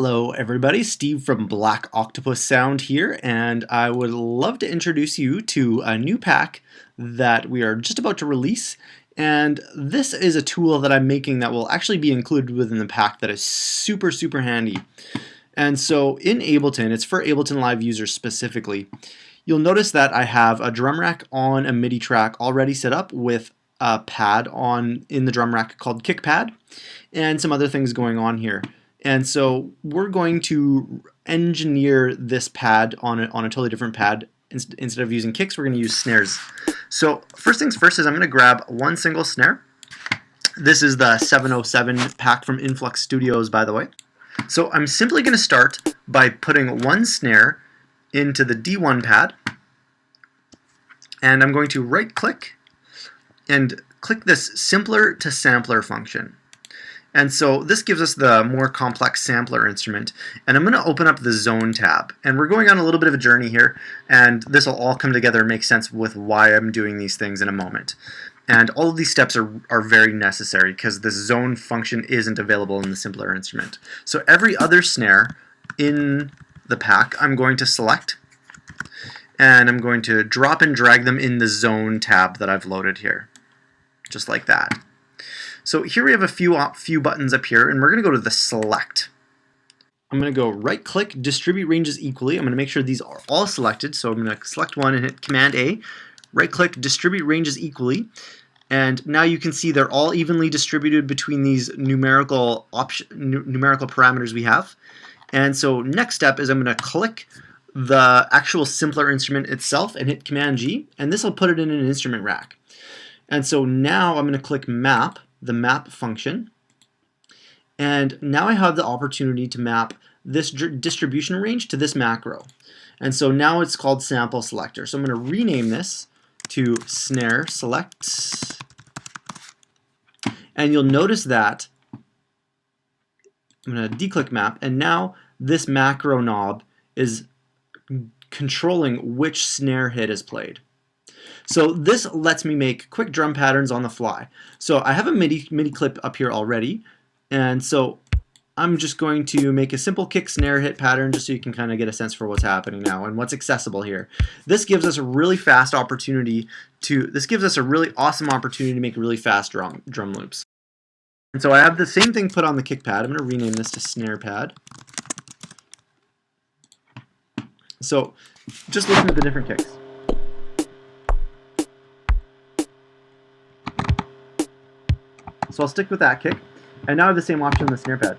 Hello everybody, Steve from Black Octopus Sound here, and I would love to introduce you to a new pack that we are just about to release. And this is a tool that I'm making that will actually be included within the pack that is super handy. And so in Ableton, it's for Ableton Live users specifically, you'll notice that I have a drum rack on a MIDI track already set up with a pad in the drum rack called kick pad and some other things going on here. And so we're going to engineer this pad on a totally different pad. Instead of using kicks, we're going to use snares. So first things first is I'm going to grab one single snare. This is the 707 pack from Influx Studios, by the way. So I'm simply going to start by putting one snare into the D1 pad. And I'm going to right click and click this simpler to sampler function. And so this gives us the more complex sampler instrument. And I'm going to open up the zone tab. And we're going on a little bit of a journey here, and this will all come together and make sense with why I'm doing these things in a moment. And all of these steps are very necessary because the zone function isn't available in the simpler instrument. So every other snare in the pack I'm going to select, and I'm going to drop and drag them in the zone tab that I've loaded here. Just like that. So here we have a few buttons up here, and we're going to go to the select. I'm going to go right click, distribute ranges equally. I'm going to make sure these are all selected. So I'm going to select one and hit Command A, right click, distribute ranges equally. And now you can see they're all evenly distributed between these numerical parameters we have. And so next step is I'm going to click the actual simpler instrument itself and hit Command G, and this will put it in an instrument rack. And so now I'm going to click map, the map function, and now I have the opportunity to map this distribution range to this macro. And so now it's called sample selector. So I'm going to rename this to snare select, and you'll notice that I'm going to declick map, and now this macro knob is controlling which snare hit is played. So this lets me make quick drum patterns on the fly. So I have a MIDI clip up here already, and so I'm just going to make a simple kick snare hit pattern just so you can kind of get a sense for what's happening now and what's accessible here. This gives us a really fast opportunity this gives us a really awesome opportunity to make really fast drum loops. And so I have the same thing put on the kick pad. I'm going to rename this to snare pad. So just listen to the different kicks. So I'll stick with that kick, and now I have the same option on the snare pad.